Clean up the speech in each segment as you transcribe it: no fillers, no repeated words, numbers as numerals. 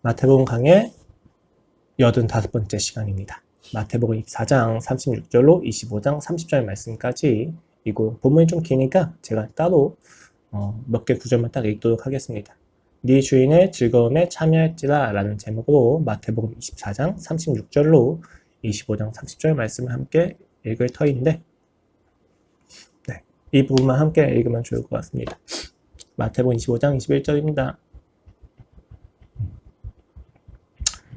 마태복음 강의 85번째 시간입니다. 마태복음 24장 36절로 25장 30절 말씀까지 이거 본문이 좀 기니까 제가 따로 몇 개 구절만 딱 읽도록 하겠습니다. 네 주인의 즐거움에 참여할지라 라는 제목으로 마태복음 24장 36절로 25장 30절 말씀을 함께 읽을 터인데 이 부분만 함께 읽으면 좋을 것 같습니다. 마태복음 25장 21절입니다.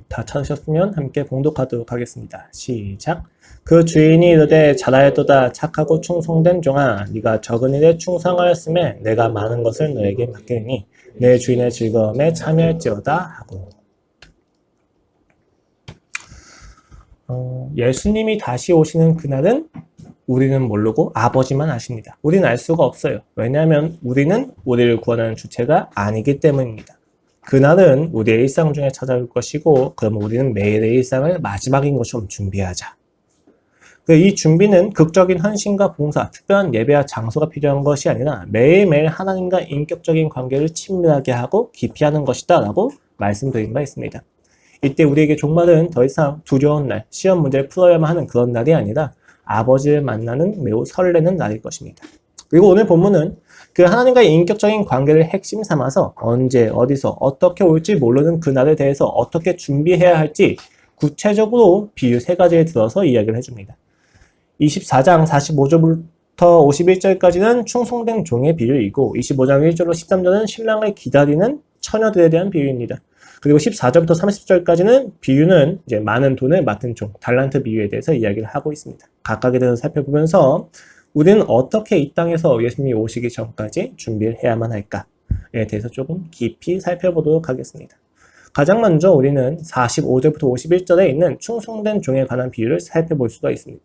다 찾으셨으면 함께 봉독하도록 하겠습니다. 시작. 그 주인이 이르되 잘하였도다 착하고 충성된 종아 네가 적은 일에 충성하였음에 내가 많은 것을 너에게 맡기니 내 주인의 즐거움에 참여할지어다 하고. 예수님이 다시 오시는 그날은 우리는 모르고 아버지만 아십니다. 우리는 알 수가 없어요. 왜냐하면 우리는 우리를 구원하는 주체가 아니기 때문입니다. 그날은 우리의 일상 중에 찾아올 것이고 그러면 우리는 매일의 일상을 마지막인 것처럼 준비하자. 이 준비는 극적인 헌신과 봉사, 특별한 예배와 장소가 필요한 것이 아니라 매일매일 하나님과 인격적인 관계를 친밀하게 하고 깊이 하는 것이다 라고 말씀드린 바 있습니다. 이때 우리에게 종말은 더 이상 두려운 날, 시험 문제를 풀어야만 하는 그런 날이 아니라 아버지를 만나는 매우 설레는 날일 것입니다. 그리고 오늘 본문은 그 하나님과의 인격적인 관계를 핵심 삼아서 언제, 어디서, 어떻게 올지 모르는 그날에 대해서 어떻게 준비해야 할지 구체적으로 비유 3가지를 들어서 이야기를 해줍니다. 24장 45절부터 51절까지는 충성된 종의 비유이고 25장 1절로 13절은 신랑을 기다리는 처녀들에 대한 비유입니다. 그리고 14절부터 30절까지는 비유는 이제 많은 돈을 맡은 종, 달란트 비유에 대해서 이야기를 하고 있습니다. 각각에 대해서 살펴보면서 우리는 어떻게 이 땅에서 예수님이 오시기 전까지 준비를 해야만 할까에 대해서 조금 깊이 살펴보도록 하겠습니다. 가장 먼저 우리는 45절부터 51절에 있는 충성된 종에 관한 비유를 살펴볼 수가 있습니다.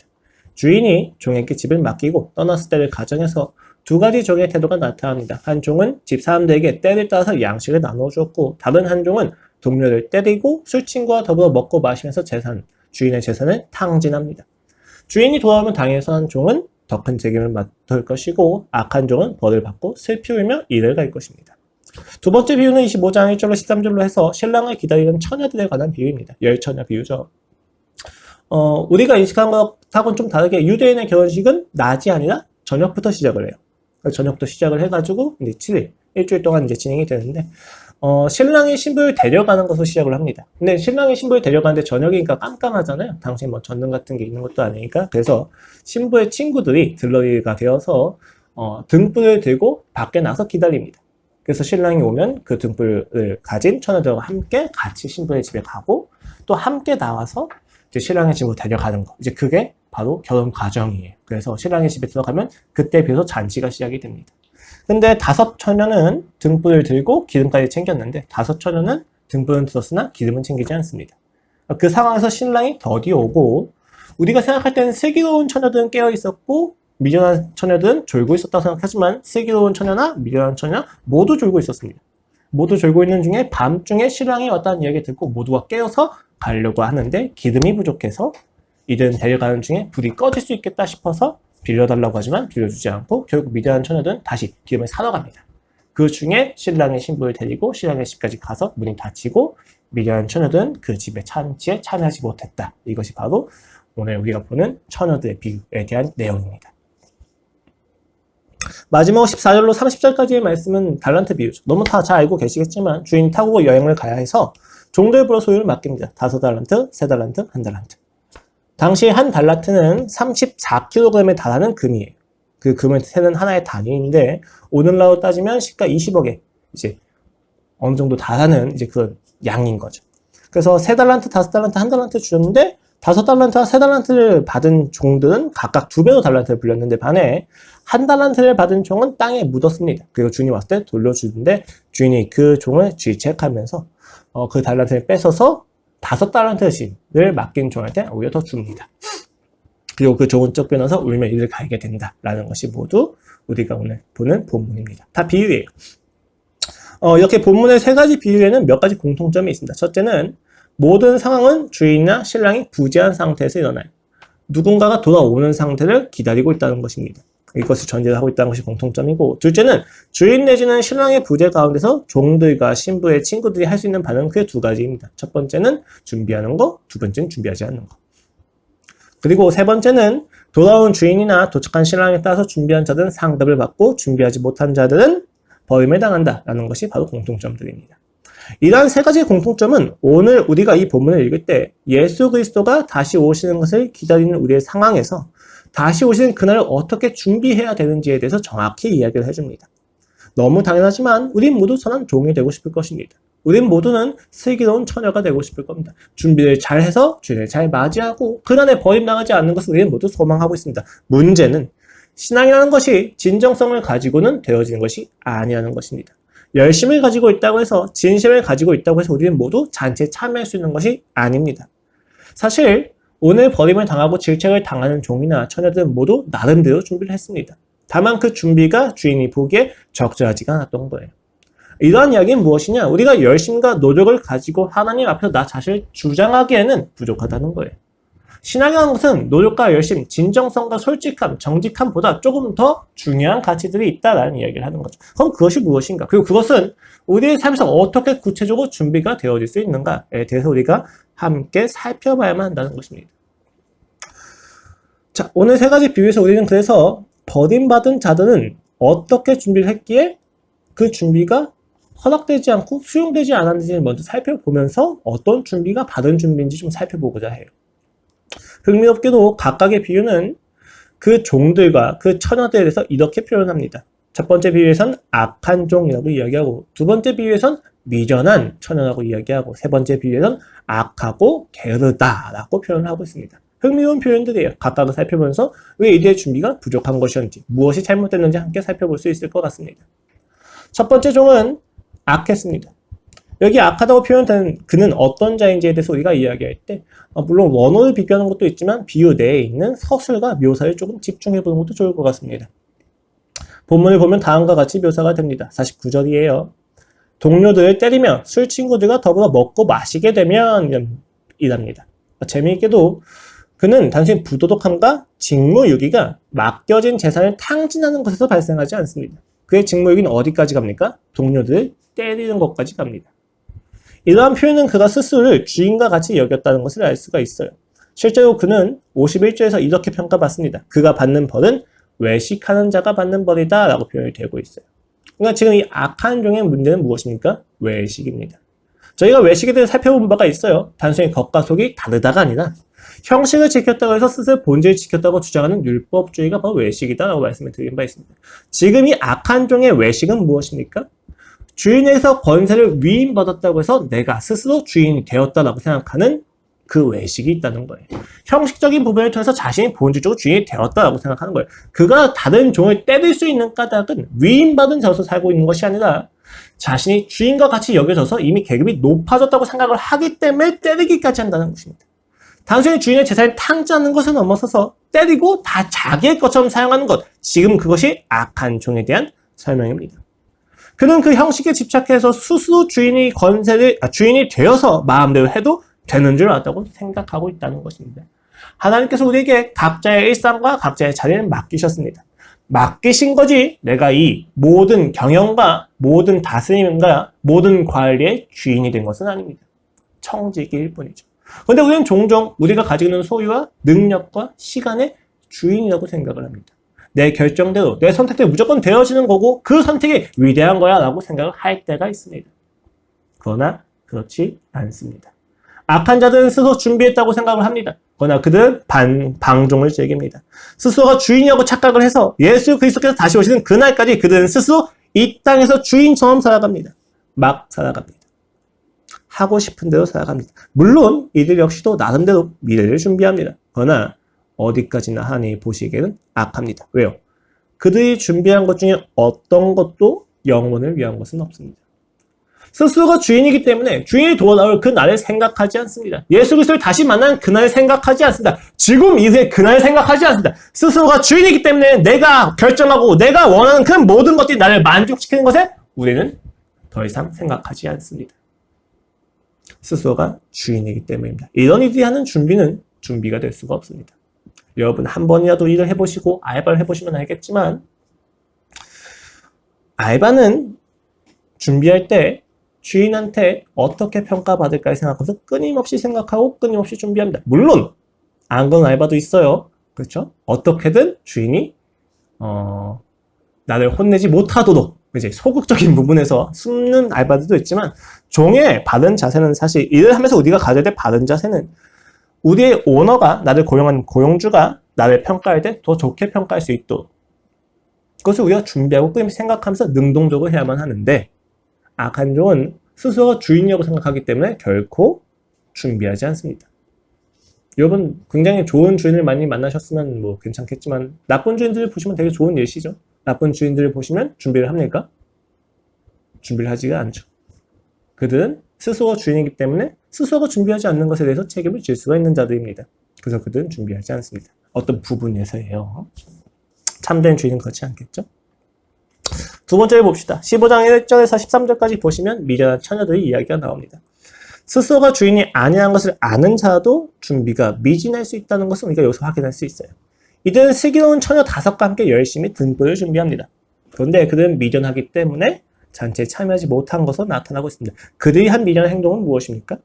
주인이 종에게 집을 맡기고 떠났을 때를 가정해서 2가지 종의 태도가 나타납니다. 한 종은 집 사람들에게 때를 따라서 양식을 나누어 주었고 다른 한 종은 동료를 때리고 술친구와 더불어 먹고 마시면서 주인의 재산을 탕진합니다. 주인이 돌아오면 당연히 선한 종은 더 큰 책임을 맡을 것이고 악한 종은 벌을 받고 슬피 울며 일을 갈 것입니다. 두 번째 비유는 25장 1절로 13절로 해서 신랑을 기다리는 처녀들에 관한 비유입니다. 열처녀 비유죠. 우리가 인식한 것하고는 좀 다르게 유대인의 결혼식은 낮이 아니라 저녁부터 시작을 해요. 저녁부터 시작을 해가지고 이제 7일, 일주일 동안 이제 진행이 되는데 신랑이 신부를 데려가는 것으로 시작을 합니다. 근데 신랑이 신부를 데려가는데 저녁이니까 깜깜하잖아요. 당시에 뭐 전등 같은 게 있는 것도 아니니까. 그래서 신부의 친구들이 들러리가 되어서 등불을 들고 밖에 나서 기다립니다. 그래서 신랑이 오면 그 등불을 가진 처녀들과 함께 같이 신부의 집에 가고 또 함께 나와서 이제 신랑의 집으로 데려가는 거. 이제 그게 바로 결혼 과정이에요. 그래서 신랑의 집에 들어가면 그때 비로소 잔치가 시작이 됩니다. 근데 5 처녀는 등불을 들고 기름까지 챙겼는데 5 처녀는 등불은 들었으나 기름은 챙기지 않습니다. 그 상황에서 신랑이 더디 오고 우리가 생각할 때는 슬기로운 처녀들은 깨어 있었고 미련한 처녀들은 졸고 있었다고 생각하지만 슬기로운 처녀나 미련한 처녀 모두 졸고 있었습니다. 모두 졸고 있는 중에 밤중에 신랑이 왔다는 이야기 듣고 모두가 깨어서 가려고 하는데 기름이 부족해서 이들은 데려가는 중에 불이 꺼질 수 있겠다 싶어서 빌려달라고 하지만 빌려주지 않고 결국 미련한 처녀들은 다시 기름을 사러 갑니다. 그 중에 신랑의 신부를 데리고 신랑의 집까지 가서 문이 닫히고 미련한 처녀들은 그 집의 잔치에 참여하지 못했다. 이것이 바로 오늘 우리가 보는 처녀들의 비유에 대한 내용입니다. 마지막 14절로 30절까지의 말씀은 달란트 비유죠. 너무 다 잘 알고 계시겠지만 주인이 타고 여행을 가야 해서 종들 보러 소유를 맡깁니다. 5달란트, 3달란트, 1달란트. 당시 한 달란트는 34kg에 달하는 금이에요. 그 금을 세는 하나의 단위인데 오늘날로 따지면 시가 20억에 이제 어느 정도 달하는 이제 그런 양인 거죠. 그래서 3달란트, 5달란트, 1달란트 주셨는데 5달란트와 3달란트를 받은 종들은 각각 2배로 달란트를 불렸는데 반해 1달란트를 받은 종은 땅에 묻었습니다. 그리고 주인이 왔을 때 돌려주는데 주인이 그 종을 질책하면서 그 달란트를 뺏어서 5달란트를 맡긴 종한테 오히려 더 줍니다. 그리고 그 종은 쫓겨나서 울며 이를 갈게 된다라는 것이 모두 우리가 오늘 보는 본문입니다. 다 비유예요. 이렇게 본문의 3가지 비유에는 몇 가지 공통점이 있습니다. 첫째는 모든 상황은 주인이나 신랑이 부재한 상태에서 일어나요. 누군가가 돌아오는 상태를 기다리고 있다는 것입니다. 이것을 전제를 하고 있다는 것이 공통점이고, 둘째는 주인 내지는 신랑의 부재 가운데서 종들과 신부의 친구들이 할 수 있는 반응은 그 두 가지입니다. 첫 번째는 준비하는 거, 두 번째는 준비하지 않는 거. 그리고 세 번째는 돌아온 주인이나 도착한 신랑에 따라서 준비한 자들은 상급을 받고 준비하지 못한 자들은 버림을 당한다라는 것이 바로 공통점들입니다. 이러한 세 가지의 공통점은 오늘 우리가 이 본문을 읽을 때 예수 그리스도가 다시 오시는 것을 기다리는 우리의 상황에서 다시 오시는 그날을 어떻게 준비해야 되는지에 대해서 정확히 이야기를 해줍니다. 너무 당연하지만 우린 모두 선한 종이 되고 싶을 것입니다. 우린 모두는 슬기로운 처녀가 되고 싶을 겁니다. 준비를 잘해서 주인을 잘 맞이하고 그날에 버림당하지 않는 것을 우리는 모두 소망하고 있습니다. 문제는 신앙이라는 것이 진정성을 가지고는 되어지는 것이 아니라는 것입니다. 열심을 가지고 있다고 해서 진심을 가지고 있다고 해서 우리는 모두 잔치에 참여할 수 있는 것이 아닙니다. 사실 오늘 버림을 당하고 질책을 당하는 종이나 처녀들은 모두 나름대로 준비를 했습니다. 다만 그 준비가 주인이 보기에 적절하지가 않았던 거예요. 이러한 이야기는 무엇이냐? 우리가 열심과 노력을 가지고 하나님 앞에서 나 자신을 주장하기에는 부족하다는 거예요. 신앙이라는 것은 노력과 열심, 진정성과 솔직함, 정직함보다 조금 더 중요한 가치들이 있다라는 이야기를 하는 거죠. 그럼 그것이 무엇인가? 그리고 그것은 우리의 삶에서 어떻게 구체적으로 준비가 되어질 수 있는가에 대해서 우리가 함께 살펴봐야만 한다는 것입니다. 자, 오늘 세 가지 비유에서 우리는 그래서 버림받은 자들은 어떻게 준비를 했기에 그 준비가 허락되지 않고 수용되지 않았는지를 먼저 살펴보면서 어떤 준비가 받은 준비인지 좀 살펴보고자 해요. 흥미롭게도 각각의 비유는 그 종들과 그 처녀들에 대해서 이렇게 표현합니다. 첫 번째 비유에선 악한 종이라고 이야기하고, 두 번째 비유에선 미련한 처녀라고 이야기하고, 세 번째 비유에선 악하고 게으르다라고 표현을 하고 있습니다. 흥미로운 표현들이에요. 각각을 살펴보면서 왜 이들의 준비가 부족한 것이었는지, 무엇이 잘못됐는지 함께 살펴볼 수 있을 것 같습니다. 첫 번째 종은 악했습니다. 여기 악하다고 표현되는 그는 어떤 자인지에 대해서 우리가 이야기할 때 물론 원어를 비교하는 것도 있지만 비유 내에 있는 서술과 묘사를 조금 집중해보는 것도 좋을 것 같습니다. 본문을 보면 다음과 같이 묘사가 됩니다. 49절이에요. 동료들을 때리며 술 친구들과 더불어 먹고 마시게 되면 이랍니다. 재미있게도 그는 단순히 부도덕함과 직무유기가 맡겨진 재산을 탕진하는 것에서 발생하지 않습니다. 그의 직무유기는 어디까지 갑니까? 동료들을 때리는 것까지 갑니다. 이러한 표현은 그가 스스로를 주인과 같이 여겼다는 것을 알 수가 있어요. 실제로 그는 51절에서 이렇게 평가받습니다. 그가 받는 벌은 외식하는 자가 받는 벌이다 라고 표현이 되고 있어요. 그러니까 지금 이 악한 종의 문제는 무엇입니까? 외식입니다. 저희가 외식에 대해 살펴본 바가 있어요. 단순히 겉과 속이 다르다가 아니라 형식을 지켰다고 해서 스스로 본질을 지켰다고 주장하는 율법주의가 바로 외식이다 라고 말씀을 드린 바 있습니다. 지금 이 악한 종의 외식은 무엇입니까? 주인에서 권세를 위임받았다고 해서 내가 스스로 주인이 되었다라고 생각하는 그 외식이 있다는 거예요. 형식적인 부분을 통해서 자신이 본질적으로 주인이 되었다라고 생각하는 거예요. 그가 다른 종을 때릴 수 있는 까닭은 위임받은 자로서 살고 있는 것이 아니라 자신이 주인과 같이 여겨져서 이미 계급이 높아졌다고 생각을 하기 때문에 때리기까지 한다는 것입니다. 단순히 주인의 재산을 탕진하는 것을 넘어서서 때리고 다 자기의 것처럼 사용하는 것, 지금 그것이 악한 종에 대한 설명입니다. 그는 그 형식에 집착해서 스스로 주인이 되어서 마음대로 해도 되는 줄 알았다고 생각하고 있다는 것입니다. 하나님께서 우리에게 각자의 일상과 각자의 자리를 맡기셨습니다. 맡기신 거지 내가 이 모든 경영과 모든 다스림과 모든 관리의 주인이 된 것은 아닙니다. 청지기일 뿐이죠. 그런데 우리는 종종 우리가 가지고 있는 소유와 능력과 시간의 주인이라고 생각을 합니다. 내 결정대로 내 선택대로 무조건 되어지는 거고 그 선택이 위대한 거야 라고 생각을 할 때가 있습니다. 그러나 그렇지 않습니다. 악한 자들은 스스로 준비했다고 생각을 합니다. 그러나 그들은 방종을 즐깁니다. 스스로가 주인이라고 착각을 해서 예수 그리스도께서 다시 오시는 그날까지 그들은 스스로 이 땅에서 주인처럼 살아갑니다. 막 살아갑니다. 하고 싶은 대로 살아갑니다. 물론 이들 역시도 나름대로 미래를 준비합니다. 그러나 어디까지나 하나님이 보시기에는 악합니다. 왜요? 그들이 준비한 것 중에 어떤 것도 영혼을 위한 것은 없습니다. 스스로가 주인이기 때문에 주인이 돌아올 그 날을 생각하지 않습니다. 예수 그리스도를 다시 만나는 그날을 생각하지 않습니다. 지금 이후에 그날을 생각하지 않습니다. 스스로가 주인이기 때문에 내가 결정하고 내가 원하는 그 모든 것들이 나를 만족시키는 것에 우리는 더 이상 생각하지 않습니다. 스스로가 주인이기 때문입니다. 이런 이들이 하는 준비는 준비가 될 수가 없습니다. 여러분 한 번이라도 일을 해보시고 알바를 해보시면 알겠지만 알바는 준비할 때 주인한테 어떻게 평가받을까 생각하면서 끊임없이 생각하고 끊임없이 준비합니다. 물론 안 그런 알바도 있어요. 그렇죠? 어떻게든 주인이 나를 혼내지 못하도록 이제 소극적인 부분에서 숨는 알바들도 있지만 종의 바른 자세는 사실 일을 하면서 우리가 가져야 될 바른 자세는 우리의 오너가 나를 고용한 고용주가 나를 평가할 때 더 좋게 평가할 수 있도록 그것을 우리가 준비하고 끊임없이 생각하면서 능동적으로 해야만 하는데 악한 종은 스스로가 주인이라고 생각하기 때문에 결코 준비하지 않습니다. 여러분 굉장히 좋은 주인을 많이 만나셨으면 뭐 괜찮겠지만 나쁜 주인들을 보시면 되게 좋은 예시죠. 나쁜 주인들을 보시면 준비를 합니까? 준비를 하지가 않죠. 그들은 스스로가 주인이기 때문에 스스로가 준비하지 않는 것에 대해서 책임을 질 수가 있는 자들입니다. 그래서 그들은 준비하지 않습니다. 어떤 부분에서예요. 참된 주인은 그렇지 않겠죠? 두 번째를 봅시다. 15장 1절에서 13절까지 보시면 미련한 처녀들의 이야기가 나옵니다. 스스로가 주인이 아니한 것을 아는 자도 준비가 미진할 수 있다는 것을 우리가 여기서 확인할 수 있어요. 이들은 슬기로운 처녀 5과 함께 열심히 등불을 준비합니다. 그런데 그들은 미련하기 때문에 잔치에 참여하지 못한 것으로 나타나고 있습니다. 그들이 한 미련한 행동은 무엇입니까?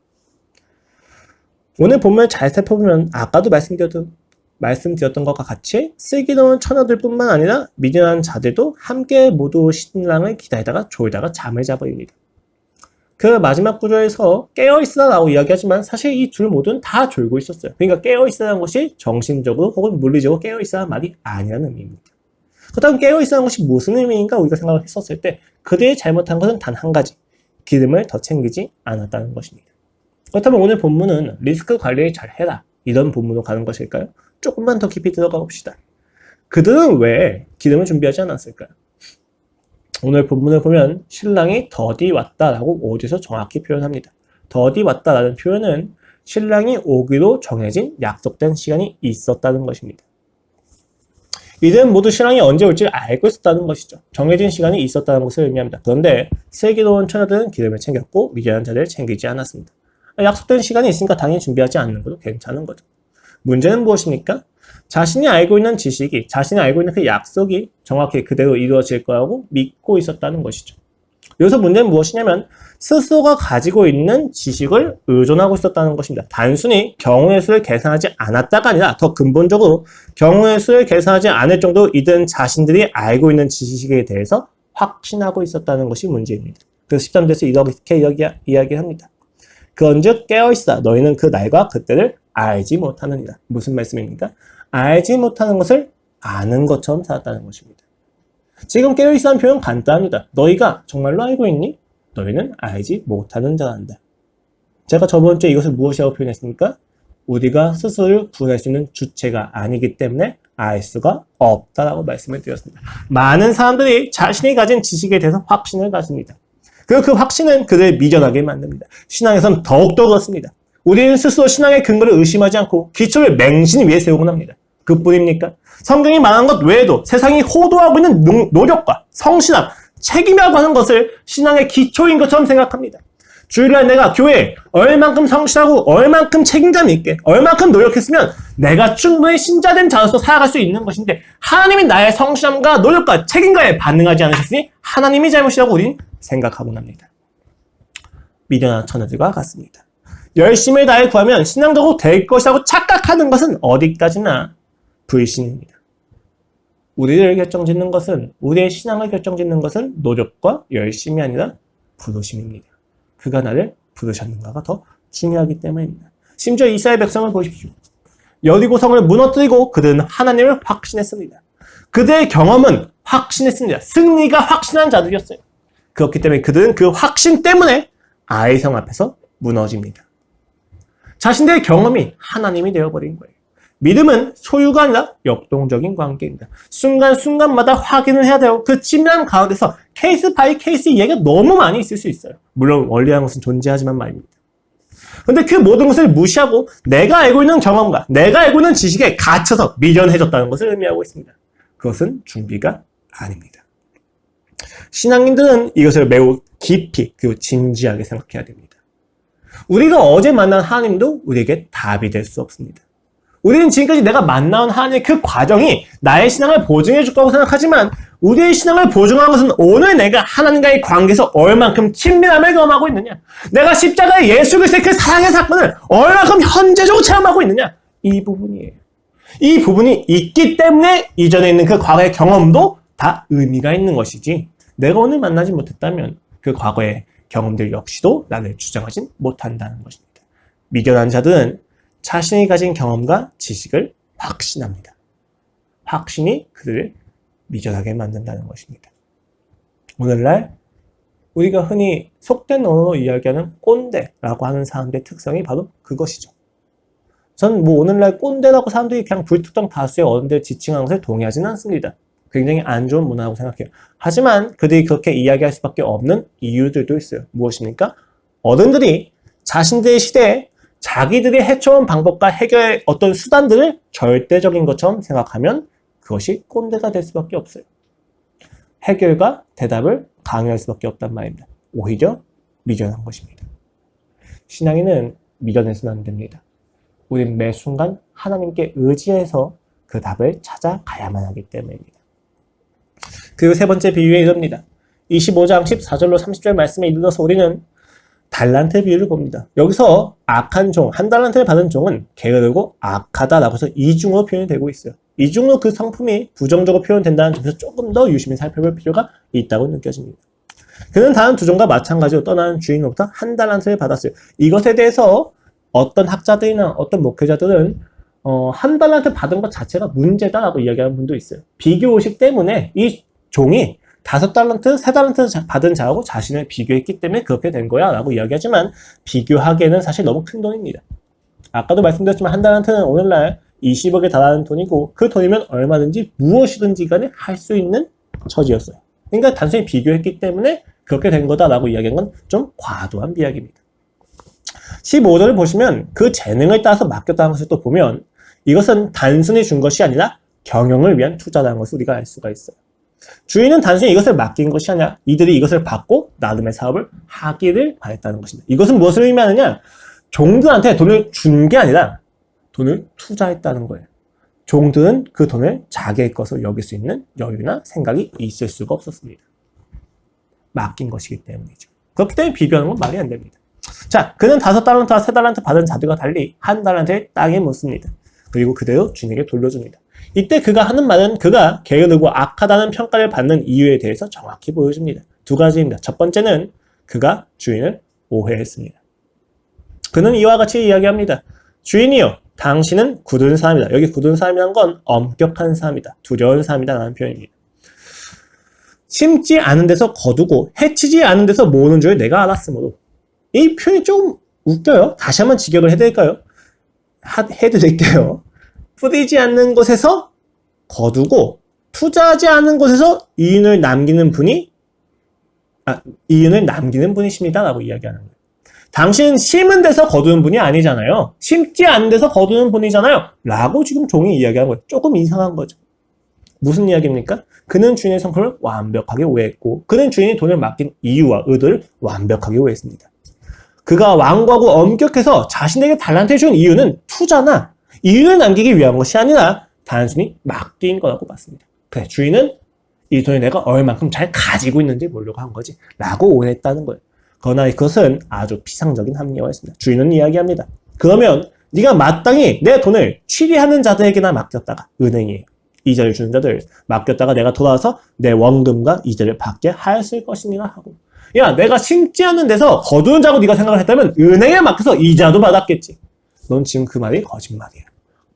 오늘 본문을 잘 살펴보면 아까도 말씀드렸던 것과 같이 슬기로운 처녀들뿐만 아니라 미련한 자들도 함께 모두 신랑을 기다리다가 졸다가 잠을 자버립니다. 그 마지막 구절에서 깨어있으라 라고 이야기하지만 사실 이 둘 모두는 다 졸고 있었어요. 그러니까 깨어있으라는 것이 정신적으로 혹은 물리적으로 깨어있으라는 말이 아니라는 의미입니다. 그렇다면 깨어있으라는 것이 무슨 의미인가 우리가 생각을 했었을 때 그들이 잘못한 것은 단 한 가지, 기름을 더 챙기지 않았다는 것입니다. 그렇다면 오늘 본문은 리스크 관리를 잘 해라 이런 본문으로 가는 것일까요? 조금만 더 깊이 들어가 봅시다. 그들은 왜 기름을 준비하지 않았을까요? 오늘 본문을 보면 신랑이 더디 왔다라고 5절에서 정확히 표현합니다. 더디 왔다라는 표현은 신랑이 오기로 정해진 약속된 시간이 있었다는 것입니다. 이들은 모두 신랑이 언제 올지 알고 있었다는 것이죠. 정해진 시간이 있었다는 것을 의미합니다. 그런데 슬기로운 처녀들은 기름을 챙겼고 미련한 자들을 챙기지 않았습니다. 약속된 시간이 있으니까 당연히 준비하지 않는 것도 괜찮은 거죠. 문제는 무엇입니까? 자신이 알고 있는 지식이, 자신이 알고 있는 그 약속이 정확히 그대로 이루어질 거라고 믿고 있었다는 것이죠. 여기서 문제는 무엇이냐면 스스로가 가지고 있는 지식을 의존하고 있었다는 것입니다. 단순히 경우의 수를 계산하지 않았다가 아니라 더 근본적으로 경우의 수를 계산하지 않을 정도로 이들은 자신들이 알고 있는 지식에 대해서 확신하고 있었다는 것이 문제입니다. 그래서 13절에서 이렇게 이야기합니다. 그런즉 깨어있으라 너희는 그 날과 그때를 알지 못하느니라. 무슨 말씀입니까? 알지 못하는 것을 아는 것처럼 살았다는 것입니다. 지금 깨어있으라는 표현 간단합니다. 너희가 정말로 알고 있니? 너희는 알지 못하는 자란다. 제가 저번 주에 이것을 무엇이라고 표현했습니까? 우리가 스스로를 구원할 수 있는 주체가 아니기 때문에 알 수가 없다라고 말씀을 드렸습니다. 많은 사람들이 자신이 가진 지식에 대해서 확신을 가집니다. 그리고 그 확신은 그들을 미련하게 만듭니다. 신앙에서는 더욱더 그렇습니다. 우리는 스스로 신앙의 근거를 의심하지 않고 기초를 맹신히 위해 세우곤 합니다. 그뿐입니까? 성경이 말하는 것 외에도 세상이 호도하고 있는 노력과 성실함, 책임이라고 하는 것을 신앙의 기초인 것처럼 생각합니다. 주일날 내가 교회에 얼만큼 성실하고 얼만큼 책임감 있게 얼만큼 노력했으면 내가 충분히 신자된 자로서 살아갈 수 있는 것인데 하나님이 나의 성실함과 노력과 책임감에 반응하지 않으셨으니 하나님이 잘못이라고 우리는 생각하곤 합니다. 미련한 처녀들과 같습니다. 열심을 다해 구하면 신앙적으로 될 것이라고 착각하는 것은 어디까지나 불신입니다. 우리를 결정짓는 것은 우리의 신앙을 결정짓는 것은 노력과 열심이 아니라 부르심입니다. 그가 나를 부르셨는가가 더 중요하기 때문입니다. 심지어 이스라엘 백성을 보십시오. 여리고성을 무너뜨리고 그들은 하나님을 확신했습니다. 그들의 경험은 확신했습니다. 승리가 확신한 자들이었어요. 그렇기 때문에 그들은 그 확신 때문에 아이성 앞에서 무너집니다. 자신들의 경험이 하나님이 되어버린 거예요. 믿음은 소유가 아니라 역동적인 관계입니다. 순간순간마다 확인을 해야 돼요. 그 침란 가운데서 케이스 바이 케이스 이야기가 너무 많이 있을 수 있어요. 물론 원리라는 것은 존재하지만 말입니다. 그런데 그 모든 것을 무시하고 내가 알고 있는 경험과 내가 알고 있는 지식에 갇혀서 미련해졌다는 것을 의미하고 있습니다. 그것은 준비가 아닙니다. 신앙인들은 이것을 매우 깊이 그리고 진지하게 생각해야 됩니다. 우리가 어제 만난 하나님도 우리에게 답이 될 수 없습니다. 우리는 지금까지 내가 만나온 하나님의 그 과정이 나의 신앙을 보증해 줄 거라고 생각하지만 우리의 신앙을 보증한 것은 오늘 내가 하나님과의 관계에서 얼만큼 친밀함을 경험하고 있느냐, 내가 십자가의 예수 그리스도의 그 사랑의 사건을 얼만큼 현재적으로 체험하고 있느냐, 이 부분이에요. 이 부분이 있기 때문에 이전에 있는 그 과거의 경험도 다 의미가 있는 것이지, 내가 오늘 만나지 못했다면 그 과거의 경험들 역시도 나를 주장하진 못한다는 것입니다. 미련한 자들은 자신이 가진 경험과 지식을 확신합니다. 확신이 그들을 미련하게 만든다는 것입니다. 오늘날 우리가 흔히 속된 언어로 이야기하는 꼰대라고 하는 사람들의 특성이 바로 그것이죠. 전 오늘날 꼰대라고 사람들이 그냥 불특정 다수의 어른들 지칭하는 것을 동의하지는 않습니다. 굉장히 안 좋은 문화라고 생각해요. 하지만 그들이 그렇게 이야기할 수밖에 없는 이유들도 있어요. 무엇입니까? 어른들이 자신들의 시대에 자기들이 헤쳐온 방법과 해결의 어떤 수단들을 절대적인 것처럼 생각하면 그것이 꼰대가 될 수밖에 없어요. 해결과 대답을 강요할 수밖에 없단 말입니다. 오히려 미련한 것입니다. 신앙인은 미련해서는 안 됩니다. 우린 매 순간 하나님께 의지해서 그 답을 찾아가야만 하기 때문입니다. 그리고 세 번째 비유에 이릅니다. 25장 14절로 30절 말씀에 이르러서 우리는 달란트 비유를 봅니다. 여기서 악한 종, 한 달란트를 받은 종은 게으르고 악하다라고 해서 이중으로 표현이 되고 있어요. 이중으로 그 성품이 부정적으로 표현된다는 점에서 조금 더 유심히 살펴볼 필요가 있다고 느껴집니다. 그는 다른 두 종과 마찬가지로 떠나는 주인으로부터 한 달란트를 받았어요. 이것에 대해서 어떤 학자들이나 어떤 목회자들은 한 달란트 받은 것 자체가 문제다라고 이야기하는 분도 있어요. 비교의식 때문에 이 종이 5달란트, 3달란트 받은 자하고 자신을 비교했기 때문에 그렇게 된 거야 라고 이야기하지만 비교하기에는 사실 너무 큰 돈입니다. 아까도 말씀드렸지만 한 달란트는 오늘날 20억에 달하는 돈이고 그 돈이면 얼마든지 무엇이든지 간에 할 수 있는 처지였어요. 그러니까 단순히 비교했기 때문에 그렇게 된 거다라고 이야기한 건 좀 과도한 비약입니다. 15절을 보시면 그 재능을 따라서 맡겼다는 것을 또 보면 이것은 단순히 준 것이 아니라 경영을 위한 투자라는 것을 우리가 알 수가 있어요. 주인은 단순히 이것을 맡긴 것이 아니라 이들이 이것을 받고 나름의 사업을 하기를 바랬다는 것입니다. 이것은 무엇을 의미하느냐? 종들한테 돈을 준 게 아니라 돈을 투자했다는 거예요. 종들은 그 돈을 자기의 것으로 여길 수 있는 여유나 생각이 있을 수가 없었습니다. 맡긴 것이기 때문이죠. 그렇기 때문에 비교하는 건 말이 안 됩니다. 자, 그는 5달란트와 3달란트 받은 자들과 달리 한 달란트를 땅에 묻습니다. 그리고 그대로 주인에게 돌려줍니다. 이때 그가 하는 말은 그가 게으르고 악하다는 평가를 받는 이유에 대해서 정확히 보여줍니다. 두 가지입니다. 첫 번째는 그가 주인을 오해했습니다. 그는 이와 같이 이야기합니다. 주인이여, 당신은 굳은 사람이다. 여기 굳은 사람이란 건 엄격한 사람이다. 두려운 사람이다 라는 표현입니다. 심지 않은 데서 거두고 해치지 않은 데서 모으는 줄 내가 알았으므로. 이 표현이 좀 웃겨요. 다시 한번 직역을 해드릴까요? 해드릴게요. 뿌리지 않는 곳에서 거두고 투자하지 않은 곳에서 이윤을 남기는 분이십니다 라고 이야기하는 거예요. 당신은 심은 데서 거두는 분이 아니잖아요. 심지 않은 데서 거두는 분이잖아요 라고 지금 종이 이야기하는 거예요. 조금 이상한 거죠. 무슨 이야기입니까? 그는 주인의 성품을 완벽하게 오해했고 그는 주인이 돈을 맡긴 이유와 의도를 완벽하게 오해했습니다. 그가 완고하고 엄격해서 자신에게 달란트를 준 이유는 투자나 이윤을 남기기 위한 것이 아니라 단순히 맡긴 거라고 봤습니다. 그래, 주인은 이 돈을 내가 얼만큼 잘 가지고 있는지 모르려고 한 거지 라고 오해했다는 거예요. 그러나 그것은 아주 피상적인 합리화였습니다. 주인은 이야기합니다. 그러면 네가 마땅히 내 돈을 취리하는 자들에게나 맡겼다가 은행에 이자를 주는 자들 맡겼다가 내가 돌아와서 내 원금과 이자를 받게 하였을 것이니라 하고, 야, 내가 심지 않는 데서 거두는 자고 네가 생각을 했다면 은행에 맡겨서 이자도 받았겠지. 넌 지금 그 말이 거짓말이야.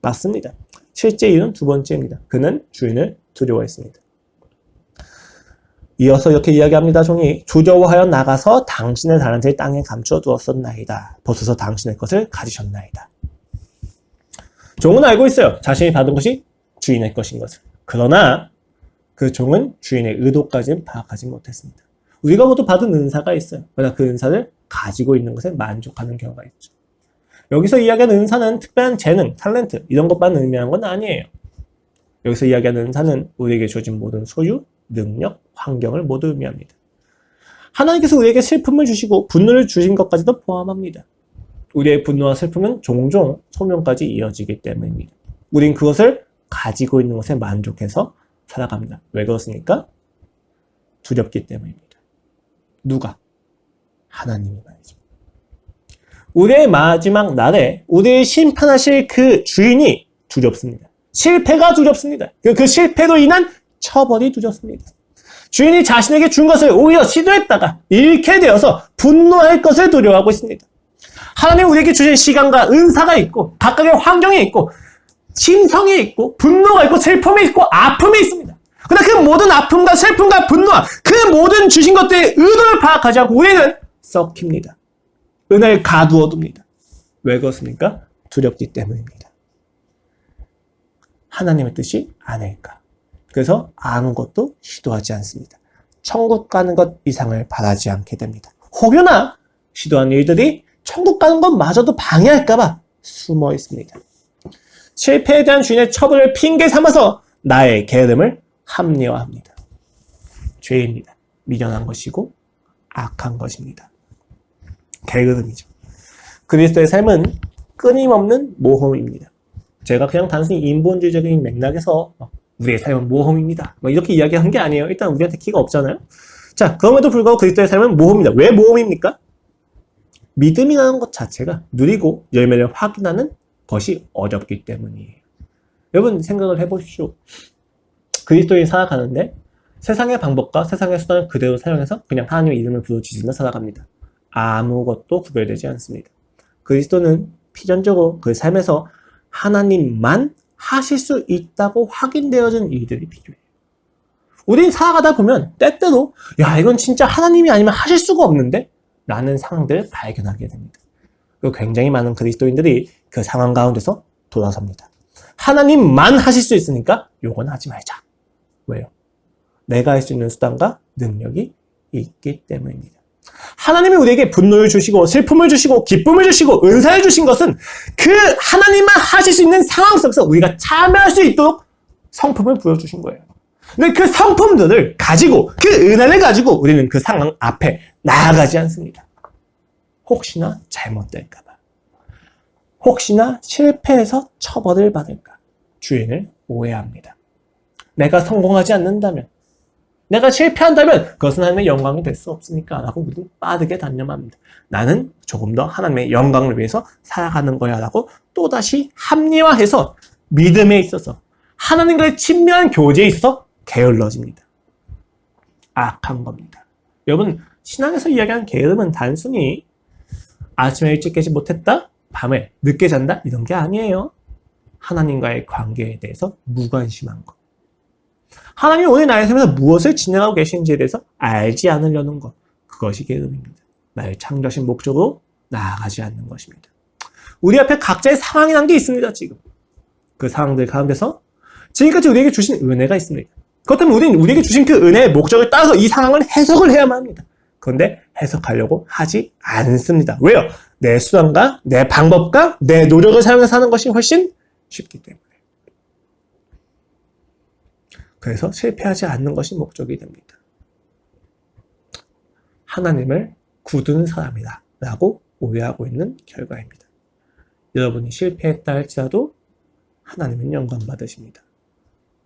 맞습니다. 실제 이유는 두 번째입니다. 그는 주인을 두려워했습니다. 이어서 이렇게 이야기합니다. 종이 두려워하여 나가서 당신의 달란트를 땅에 감추어 두었었나이다. 벗어서 당신의 것을 가지셨나이다. 종은 알고 있어요. 자신이 받은 것이 주인의 것인 것을. 그러나 그 종은 주인의 의도까지는 파악하지 못했습니다. 우리가 모두 받은 은사가 있어요. 그러나 그 은사를 가지고 있는 것에 만족하는 경우가 있죠. 여기서 이야기하는 은사는 특별한 재능, 탤런트 이런 것만 의미하는 건 아니에요. 여기서 이야기하는 은사는 우리에게 주어진 모든 소유, 능력, 환경을 모두 의미합니다. 하나님께서 우리에게 슬픔을 주시고 분노를 주신 것까지도 포함합니다. 우리의 분노와 슬픔은 종종 소명까지 이어지기 때문입니다. 우린 그것을 가지고 있는 것에 만족해서 살아갑니다. 왜 그렇습니까? 두렵기 때문입니다. 누가? 하나님이 말이죠. 우리의 마지막 날에 우리를 심판하실 그 주인이 두렵습니다. 실패가 두렵습니다. 그 실패로 인한 처벌이 두렵습니다. 주인이 자신에게 준 것을 오히려 시도했다가 잃게 되어서 분노할 것을 두려워하고 있습니다. 하나님 우리에게 주신 시간과 은사가 있고 각각의 환경이 있고 심성이 있고 분노가 있고 슬픔이 있고 아픔이 있습니다. 그러나 그 모든 아픔과 슬픔과 분노와 그 모든 주신 것들의 의도를 파악하지 않고 우리는 썩힙니다. 은혜를 가두어둡니다. 왜 그렇습니까? 두렵기 때문입니다. 하나님의 뜻이 아닐까. 그래서 아무것도 시도하지 않습니다. 천국 가는 것 이상을 바라지 않게 됩니다. 혹여나 시도한 일들이 천국 가는 것마저도 방해할까봐 숨어 있습니다. 실패에 대한 주인의 처벌을 핑계 삼아서 나의 게으름을 합리화합니다. 죄입니다. 미련한 것이고 악한 것입니다. 게으름이죠. 그리스도의 삶은 끊임없는 모험입니다. 제가 그냥 단순히 인본주의적인 맥락에서 우리의 삶은 모험입니다. 이렇게 이야기한 게 아니에요. 일단 우리한테 키가 없잖아요. 자, 그럼에도 불구하고 그리스도의 삶은 모험입니다. 왜 모험입니까? 믿음이라는 것 자체가 누리고 열매를 확인하는 것이 어렵기 때문이에요. 여러분 생각을 해보십시오. 그리스도인이 살아가는데 세상의 방법과 세상의 수단을 그대로 사용해서 그냥 하나님의 이름을 부르짖으며 살아갑니다. 아무것도 구별되지 않습니다. 그리스도는 필연적으로 그 삶에서 하나님만 하실 수 있다고 확인되어진 일들이 필요해요. 우린 살아가다 보면 때때로 야 이건 진짜 하나님이 아니면 하실 수가 없는데 라는 상황들을 발견하게 됩니다. 그리고 굉장히 많은 그리스도인들이 그 상황 가운데서 돌아섭니다. 하나님만 하실 수 있으니까 요건 하지 말자. 왜요? 내가 할 수 있는 수단과 능력이 있기 때문입니다. 하나님이 우리에게 분노를 주시고 슬픔을 주시고 기쁨을 주시고 은사를 주신 것은 그 하나님만 하실 수 있는 상황 속에서 우리가 참여할 수 있도록 성품을 부여주신 거예요. 근데 그 성품들을 가지고 그 은혜를 가지고 우리는 그 상황 앞에 나아가지 않습니다. 혹시나 잘못될까봐, 혹시나 실패해서 처벌을 받을까 주인을 오해합니다. 내가 성공하지 않는다면, 내가 실패한다면 그것은 하나님의 영광이 될 수 없으니까 라고 우리는 빠르게 단념합니다. 나는 조금 더 하나님의 영광을 위해서 살아가는 거야 라고 또다시 합리화해서 믿음에 있어서 하나님과의 친밀한 교제에 있어서 게을러집니다. 악한 겁니다. 여러분 신앙에서 이야기하는 게으름은 단순히 아침에 일찍 깨지 못했다, 밤에 늦게 잔다 이런 게 아니에요. 하나님과의 관계에 대해서 무관심한 것. 하나님이 오늘 나의 삶에서 무엇을 진행하고 계신지에 대해서 알지 않으려는 것. 그것이 게으름입니다. 나를 창조하신 목적으로 나아가지 않는 것입니다. 우리 앞에 각자의 상황이란 게 있습니다. 지금 그 상황들 가운데서 지금까지 우리에게 주신 은혜가 있습니다. 그렇다면 우리는 우리에게 주신 그 은혜의 목적을 따라서 이 상황을 해석을 해야만 합니다. 그런데 해석하려고 하지 않습니다. 왜요? 내 수단과 내 방법과 내 노력을 사용해서 하는 것이 훨씬 쉽기 때문에. 그래서 실패하지 않는 것이 목적이 됩니다. 하나님을 굳은 사람이다 라고 오해하고 있는 결과입니다. 여러분이 실패했다 할지라도 하나님은 영광 받으십니다.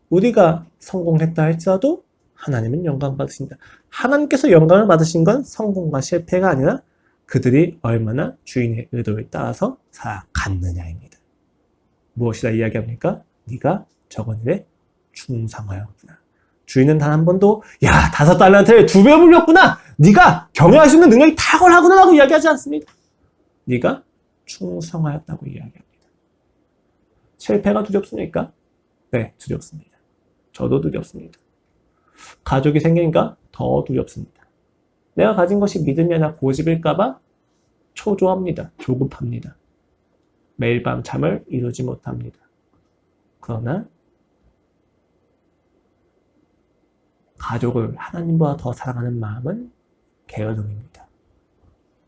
우리가 성공했다 할지라도 하나님은 영광 받으십니다. 하나님께서 영광을 받으신 건 성공과 실패가 아니라 그들이 얼마나 주인의 의도에 따라서 살아갔느냐입니다. 무엇이라 이야기합니까? 네가 적은 일에 충성하였구나. 주인은 단 한 번도 야 5달란트를 2배 물렸구나. 네가 경영할 수 있는 능력이 탁월하구나 라고 이야기하지 않습니다. 네가 충성하였다고 이야기합니다. 실패가 두렵습니까? 네, 두렵습니다. 저도 두렵습니다. 가족이 생기니까 더 두렵습니다. 내가 가진 것이 믿음이 아니라 고집일까봐 초조합니다. 조급합니다. 매일 밤 잠을 이루지 못합니다. 그러나 가족을 하나님보다 더 사랑하는 마음은 게으름입니다.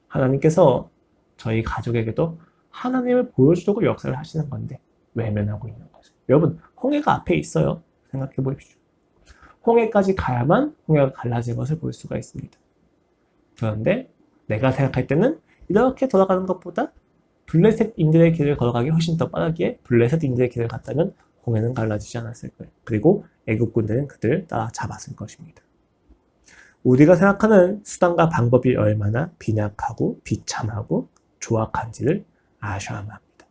하나님께서 저희 가족에게도 하나님을 보여주려고 역사를 하시는 건데 외면하고 있는 거죠. 여러분, 홍해가 앞에 있어요. 생각해 보십시오. 홍해까지 가야만 홍해가 갈라진 것을 볼 수가 있습니다. 그런데 내가 생각할 때는 이렇게 돌아가는 것보다 블레셋인들의 길을 걸어가기 훨씬 더 빠르기에 블레셋인들의 길을 갔다면 홍해는 갈라지지 않았을 거예요. 그리고 애국군대는 그들을 따라잡았을 것입니다. 우리가 생각하는 수단과 방법이 얼마나 빈약하고 비참하고 조악한지를 아셔야만 합니다.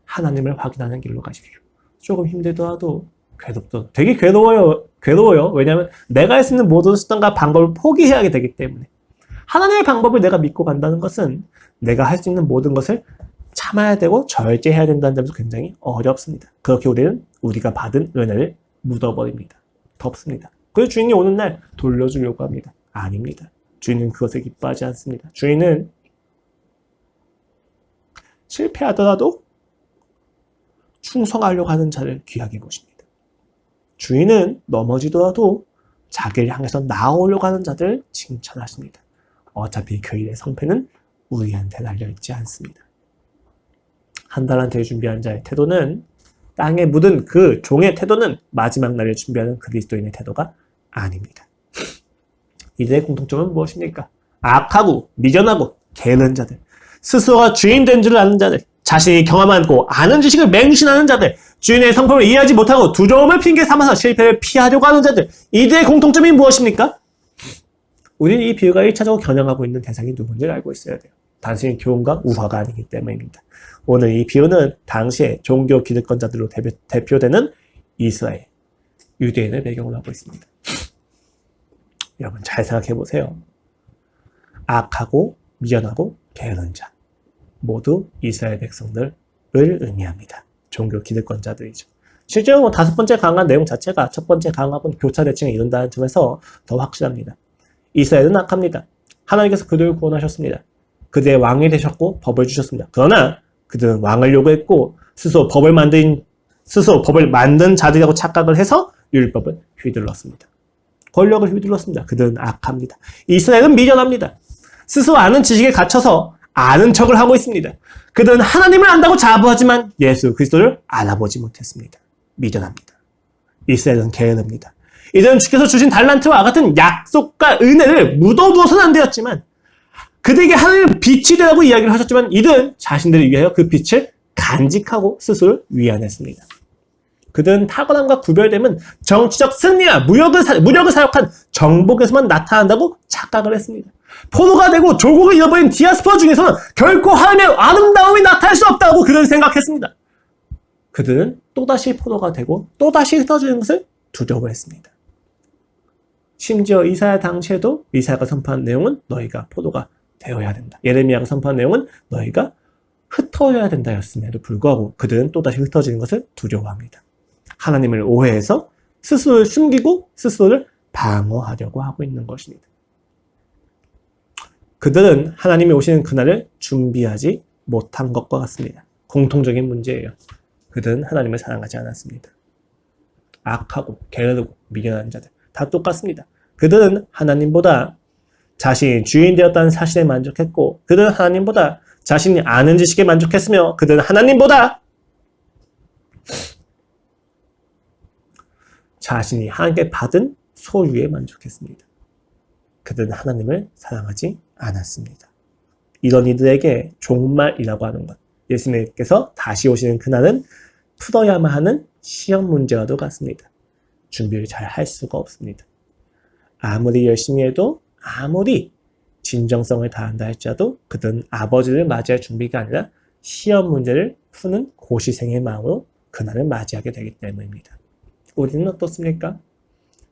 하나님을 확인하는 길로 가십시오. 조금 힘들더라도 되게 괴로워요. 왜냐하면 내가 할 수 있는 모든 수단과 방법을 포기해야 되기 때문에. 하나님의 방법을 내가 믿고 간다는 것은 내가 할 수 있는 모든 것을 참아야 되고 절제해야 된다는 점에서 굉장히 어렵습니다. 그렇게 우리가 받은 은혜를 묻어버립니다. 덮습니다. 그래서 주인이 오는 날 돌려주려고 합니다. 아닙니다. 주인은 그것을 기뻐하지 않습니다. 주인은 실패하더라도 충성하려고 하는 자를 귀하게 보십니다. 주인은 넘어지더라도 자기를 향해서 나아오려고 하는 자들을 칭찬하십니다. 어차피 그 일의 성패는 우리한테 달려있지 않습니다. 한 달란트를 준비한 자의 태도는 땅에 묻은 그 종의 태도는 마지막 날을 준비하는 그리스도인의 태도가 아닙니다. 이들의 공통점은 무엇입니까? 악하고 미련하고 게으른 자들, 스스로가 주인 된 줄 아는 자들, 자신이 경험하고 아는 지식을 맹신하는 자들, 주인의 성품을 이해하지 못하고 두려움을 핑계 삼아서 실패를 피하려고 하는 자들, 이들의 공통점이 무엇입니까? 우리는 이 비유가 1차적으로 겨냥하고 있는 대상이 누군지를 알고 있어야 돼요. 단순히 교훈과 우화가 아니기 때문입니다. 오늘 이 비유는 당시의 종교 기득권자들로 대표되는 이스라엘, 유대인을 배경으로 하고 있습니다. 여러분 잘 생각해 보세요. 악하고 미련하고 게으른 자, 모두 이스라엘 백성들을 의미합니다. 종교 기득권자들이죠. 실제로 5번째 강한 내용 자체가 첫 번째 강압은 교차 대칭에 이른다는 점에서 더 확실합니다. 이스라엘은 악합니다. 하나님께서 그들을 구원하셨습니다. 그들의 왕이 되셨고 법을 주셨습니다. 그러나 그들은 왕을 요구했고 스스로 법을 만든 자들이라고 착각을 해서 율법을 휘둘렀습니다. 권력을 휘둘렀습니다. 그들은 악합니다. 이스라엘은 미련합니다. 스스로 아는 지식에 갇혀서 아는 척을 하고 있습니다. 그들은 하나님을 안다고 자부하지만 예수 그리스도를 알아보지 못했습니다. 미련합니다. 이스라엘은 게으릅니다. 이들은 주께서 주신 달란트와 같은 약속과 은혜를 묻어두어서는 안 되었지만 그들에게 하나님은 빛이 되라고 이야기를 하셨지만 이들은 자신들을 위하여 그 빛을 간직하고 스스로를 위안했습니다. 그들은 탁월함과 구별됨은 정치적 승리와 무력을 사용한 정복에서만 나타난다고 착각을 했습니다. 포로가 되고 조국을 잃어버린 디아스포라 중에서는 결코 하나님의 아름다움이 나타날 수 없다고 그들은 생각했습니다. 그들은 또다시 포로가 되고 또다시 흩어지는 것을 두려워했습니다. 심지어 이사야 당시에도 이사야가 선포한 내용은 너희가 포로가 되어야 된다. 예레미야가 선포한 내용은 너희가 흩어져야 된다였음에도 불구하고 그들은 또다시 흩어지는 것을 두려워합니다. 하나님을 오해해서 스스로를 숨기고 스스로를 방어하려고 하고 있는 것입니다. 그들은 하나님이 오시는 그날을 준비하지 못한 것과 같습니다. 공통적인 문제예요. 그들은 하나님을 사랑하지 않았습니다. 악하고 게으르고 미련한 자들 다 똑같습니다. 그들은 하나님보다 자신이 주인 되었다는 사실에 만족했고 그들은 하나님보다 자신이 아는 지식에 만족했으며 그들은 하나님보다 자신이 하나님께 받은 소유에 만족했습니다. 그들은 하나님을 사랑하지 않았습니다. 이런 이들에게 종말이라고 하는 것, 예수님께서 다시 오시는 그날은 풀어야만 하는 시험 문제와도 같습니다. 준비를 잘 할 수가 없습니다. 아무리 열심히 해도 아무리 진정성을 다한다 할지라도 그들은 아버지를 맞이할 준비가 아니라 시험 문제를 푸는 고시생의 마음으로 그날을 맞이하게 되기 때문입니다. 우리는 어떻습니까?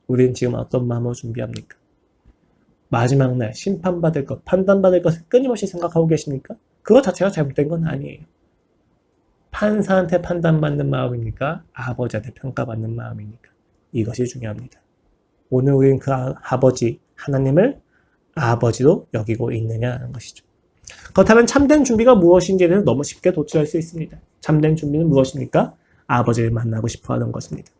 우리는 지금 어떤 마음으로 준비합니까? 마지막 날 심판받을 것, 판단받을 것을 끊임없이 생각하고 계십니까? 그것 자체가 잘못된 건 아니에요. 판사한테 판단받는 마음입니까? 아버지한테 평가받는 마음입니까? 이것이 중요합니다. 오늘 우리는 그 아버지, 하나님을 아버지로 여기고 있느냐는 것이죠. 그렇다면 참된 준비가 무엇인지에 대해서 너무 쉽게 도출할 수 있습니다. 참된 준비는 무엇입니까? 아버지를 만나고 싶어하는 것입니다.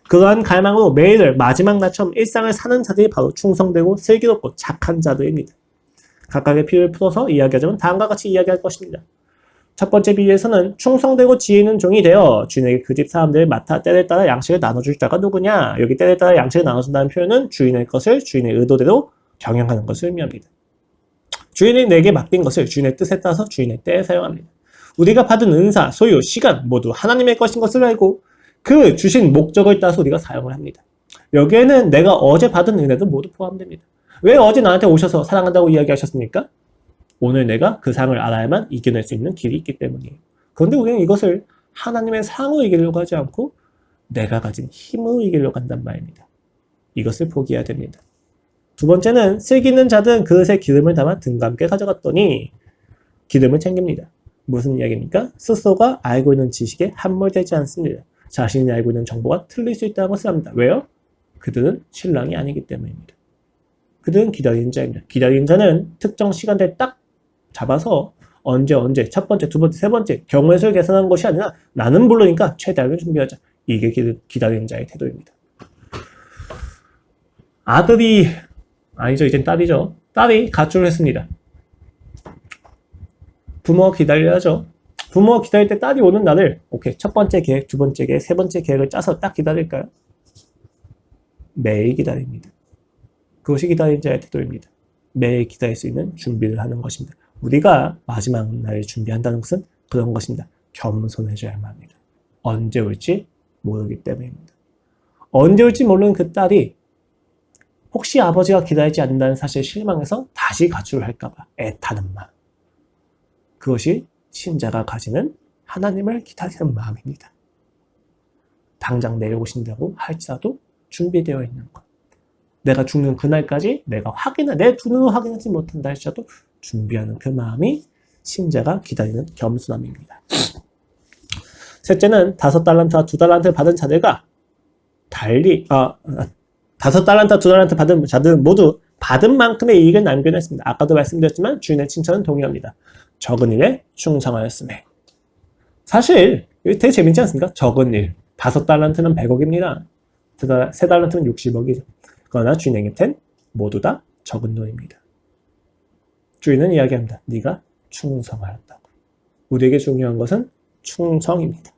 그러한 갈망으로 매일을 마지막 날처럼 일상을 사는 자들이 바로 충성되고 슬기롭고 착한 자들입니다. 각각의 비유를 풀어서 이야기하자면 다음과 같이 이야기할 것입니다. 첫 번째 비유에서는 충성되고 지혜 있는 종이 되어 주인에게 그 집 사람들을 맡아 때를 따라 양식을 나눠줄 자가 누구냐? 여기 때를 따라 양식을 나눠준다는 표현은 주인의 것을 주인의 의도대로 경영하는 것을 의미합니다. 주인이 내게 맡긴 것을 주인의 뜻에 따라서 주인의 때에 사용합니다. 우리가 받은 은사, 소유, 시간 모두 하나님의 것인 것을 알고 그 주신 목적을 따라서 우리가 사용을 합니다. 여기에는 내가 어제 받은 은혜도 모두 포함됩니다. 왜 어제 나한테 오셔서 사랑한다고 이야기하셨습니까? 오늘 내가 그 사랑을 알아야만 이겨낼 수 있는 길이 있기 때문이에요. 그런데 우리는 이것을 하나님의 사랑으로 이기려고 하지 않고 내가 가진 힘으로 이기려고 한단 말입니다. 이것을 포기해야 됩니다. 두 번째는 슬기 있는 자들은 그릇에 기름을 담아 등과 함께 가져갔더니 기름을 챙깁니다. 무슨 이야기입니까? 스스로가 알고 있는 지식에 함몰되지 않습니다. 자신이 알고 있는 정보가 틀릴 수 있다는 것을 압니다. 왜요? 그들은 신랑이 아니기 때문입니다. 그들은 기다리는 자입니다. 기다리는 자는 특정 시간대에 딱 잡아서 언제 첫 번째, 두 번째, 세 번째 경우의 수를 계산하는 것이 아니라 나는 모르니까 최대한을 준비하자. 이게 기다리는 자의 태도입니다. 아들이 아니죠. 이젠 딸이죠. 딸이 가출을 했습니다. 부모가 기다려야죠. 부모가 기다릴 때 딸이 오는 날을 오케이 첫 번째 계획, 두 번째 계획, 세 번째 계획을 짜서 딱 기다릴까요? 매일 기다립니다. 그것이 기다리는 자의 태도입니다. 매일 기다릴 수 있는 준비를 하는 것입니다. 우리가 마지막 날을 준비한다는 것은 그런 것입니다. 겸손해져야만 합니다. 언제 올지 모르기 때문입니다. 언제 올지 모르는 그 딸이 혹시 아버지가 기다리지 않는다는 사실에 실망해서 다시 가출을 할까봐 애타는 마음. 그것이 신자가 가지는 하나님을 기다리는 마음입니다. 당장 내려오신다고 할지라도 준비되어 있는 것. 내가 죽는 그날까지 내가 내 눈으로 확인하지 못한다 할지라도 준비하는 그 마음이 신자가 기다리는 겸손함입니다. 셋째는 5달란트와 2달란트 받은 자들과 달리 5달란트와 2달란트 받은 자들은 모두 받은 만큼의 이익을 남겨냈습니다. 아까도 말씀드렸지만 주인의 칭찬은 동일합니다. 적은 일에 충성하였음에. 사실 이거 되게 재밌지 않습니까? 적은 일. 5달란트는 100억입니다. 3달란트는 60억이죠. 그러나 주인의 곁엔 모두 다 적은 돈입니다. 주인은 이야기합니다. 네가 충성하였다고. 우리에게 중요한 것은 충성입니다.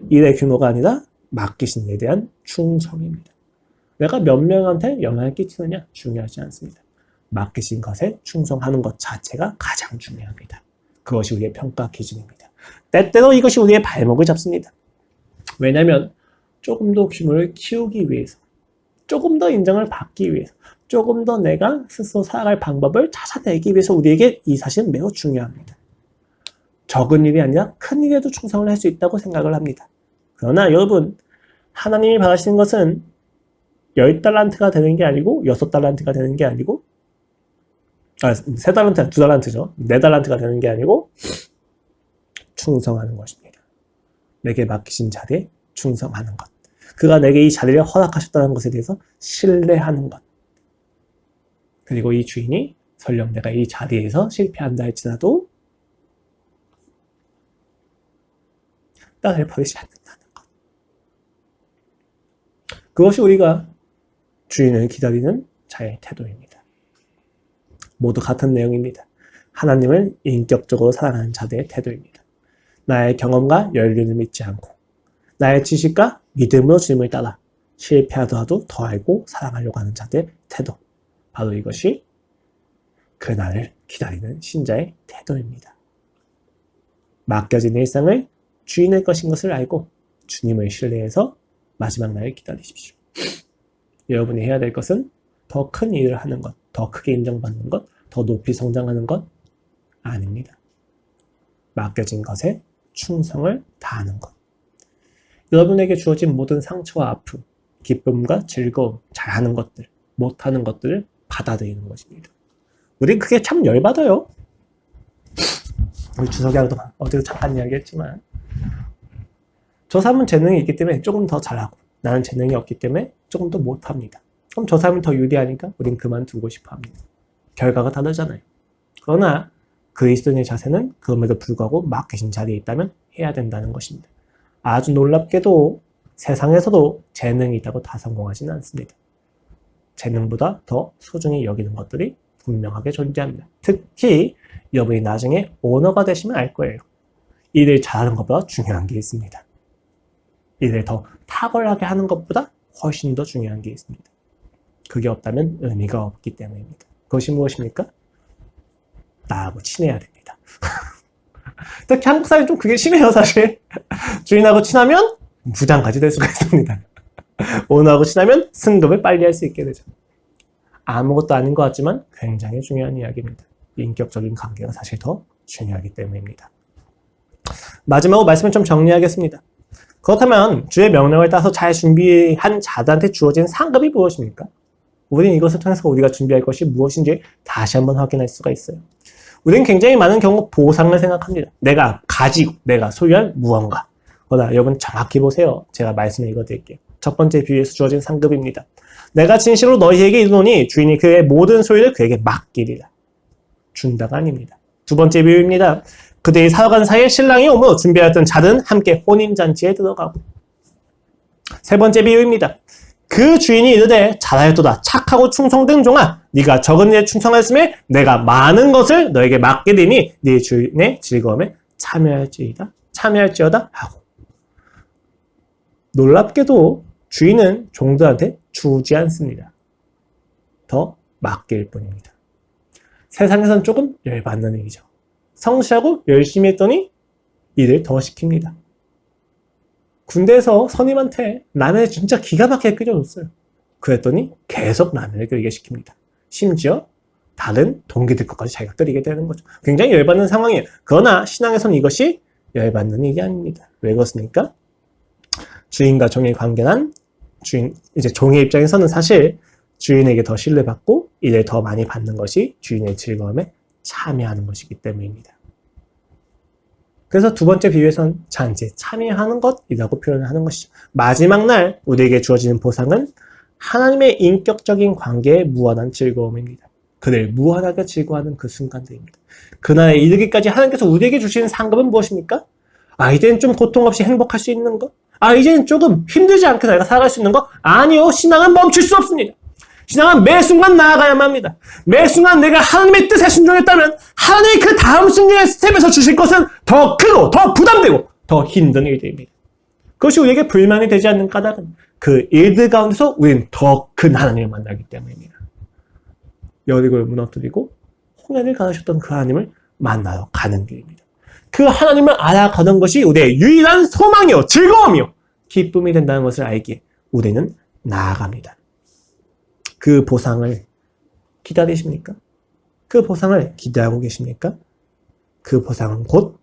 일의 규모가 아니라 맡기신 일에 대한 충성입니다. 내가 몇 명한테 영향을 끼치느냐 중요하지 않습니다. 맡기신 것에 충성하는 것 자체가 가장 중요합니다. 그것이 우리의 평가 기준입니다. 때때로 이것이 우리의 발목을 잡습니다. 왜냐하면 조금 더 규모를 키우기 위해서, 조금 더 인정을 받기 위해서, 조금 더 내가 스스로 살아갈 방법을 찾아내기 위해서 우리에게 이 사실은 매우 중요합니다. 적은 일이 아니라 큰 일에도 충성을 할 수 있다고 생각을 합니다. 그러나 여러분, 하나님이 바라시는 것은 10달란트가 되는 게 아니고 6달란트가 되는 게 아니고 3달란트, 2달란트죠. 4달란트가 되는 게 아니고 충성하는 것입니다. 내게 맡기신 자리에 충성하는 것. 그가 내게 이 자리를 허락하셨다는 것에 대해서 신뢰하는 것. 그리고 이 주인이 설령 내가 이 자리에서 실패한다 할지라도 나를 버리지 않는다는 것. 그것이 우리가 주인을 기다리는 자의 태도입니다. 모두 같은 내용입니다. 하나님을 인격적으로 사랑하는 자들의 태도입니다. 나의 경험과 연륜을 믿지 않고 나의 지식과 믿음으로 주님을 따라 실패하더라도 더 알고 사랑하려고 하는 자들의 태도. 바로 이것이 그날을 기다리는 신자의 태도입니다. 맡겨진 일상을 주인의 것인 것을 알고 주님을 신뢰해서 마지막 날을 기다리십시오. 여러분이 해야 될 것은 더 큰 일을 하는 것, 더 크게 인정받는 것, 더 높이 성장하는 것 아닙니다. 맡겨진 것에 충성을 다하는 것. 여러분에게 주어진 모든 상처와 아픔, 기쁨과 즐거움, 잘하는 것들, 못하는 것들을 받아들이는 것입니다. 우린 그게 참 열받아요. 우리 주석이랑도 어제도 잠깐 이야기했지만 저 사람은 재능이 있기 때문에 조금 더 잘하고 나는 재능이 없기 때문에 조금 더 못합니다. 그럼 저 사람이 더 유리하니까 우린 그만두고 싶어합니다. 결과가 다르잖아요. 그러나 그리스도인의 자세는 그럼에도 불구하고 맡기신 자리에 있다면 해야 된다는 것입니다. 아주 놀랍게도 세상에서도 재능이 있다고 다 성공하지는 않습니다. 재능보다 더 소중히 여기는 것들이 분명하게 존재합니다. 특히 여러분이 나중에 오너가 되시면 알 거예요. 일을 잘하는 것보다 중요한 게 있습니다. 일을 더 탁월하게 하는 것보다 훨씬 더 중요한 게 있습니다. 그게 없다면 의미가 없기 때문입니다. 그것이 무엇입니까? 나하고 친해야 됩니다. 특히 한국 사람이 좀 그게 심해요, 사실. 주인하고 친하면 부장까지 될 수가 있습니다. 오너하고 친하면 승급을 빨리 할 수 있게 되죠. 아무것도 아닌 것 같지만 굉장히 중요한 이야기입니다. 인격적인 관계가 사실 더 중요하기 때문입니다. 마지막으로 말씀을 좀 정리하겠습니다. 그렇다면 주의 명령을 따서 잘 준비한 자들한테 주어진 상급이 무엇입니까? 우리는 이것을 통해서 우리가 준비할 것이 무엇인지 다시 한번 확인할 수가 있어요. 우리는 굉장히 많은 경우 보상을 생각합니다. 내가 가지고, 내가 소유한 무언가. 그러나 여러분 정확히 보세요. 제가 말씀을 읽어드릴게요. 첫 번째 비유에서 주어진 상급입니다. 내가 진실로 너희에게 이르노니 주인이 그의 모든 소유를 그에게 맡기리라. 준다가 아닙니다. 두 번째 비유입니다. 그들이 살아가는 사이에 신랑이 오므로 준비하였던 자들은 함께 혼인잔치에 들어가고. 세 번째 비유입니다. 그 주인이 이르되 잘하였도다 착하고 충성된 종아 네가 적은 일에 충성하였으며 내가 많은 것을 너에게 맡게 되니 네 주인의 즐거움에 참여할지어다 하고. 놀랍게도 주인은 종들한테 주지 않습니다. 더 맡길 뿐입니다. 세상에선 조금 열받는 얘기죠. 성실하고 열심히 했더니 일을 더 시킵니다. 군대에서 선임한테 라면을 진짜 기가 막히게 끓여줬어요. 그랬더니 계속 라면을 끓이게 시킵니다. 심지어 다른 동기들 것까지 자기가 끓이게 되는 거죠. 굉장히 열받는 상황이에요. 그러나 신앙에서는 이것이 열받는 일이 아닙니다. 왜 그렇습니까? 주인과 종의 관계란 이제 종의 입장에서는 사실 주인에게 더 신뢰받고 일을 더 많이 받는 것이 주인의 즐거움에 참여하는 것이기 때문입니다. 그래서 두 번째 비유에서는 잔치에 참여하는 것이라고 표현을 하는 것이죠. 마지막 날 우리에게 주어지는 보상은 하나님의 인격적인 관계에 무한한 즐거움입니다. 그를 무한하게 즐거워하는 그 순간들입니다. 그날에 이르기까지 하나님께서 우리에게 주시는 상급은 무엇입니까? 이제는 좀 고통 없이 행복할 수 있는 것? 이제는 조금 힘들지 않게 내가 살아갈 수 있는 것? 아니요. 신앙은 멈출 수 없습니다. 신앙은 매 순간 나아가야만 합니다. 매 순간 내가 하나님의 뜻에 순종했다면 하나님이 그 다음 순종의 스텝에서 주실 것은 더 크고 더 부담되고 더 힘든 일들입니다. 그것이 우리에게 불만이 되지 않는 까닭은 그 일들 가운데서 우리는 더 큰 하나님을 만나기 때문입니다. 여리고를 무너뜨리고 홍해를 가르셨던 그 하나님을 만나러 가는 길입니다. 그 하나님을 알아가는 것이 우리의 유일한 소망이요, 즐거움이요, 기쁨이 된다는 것을 알기에 우리는 나아갑니다. 그 보상을 기다리십니까? 그 보상을 기대하고 계십니까? 그 보상은 곧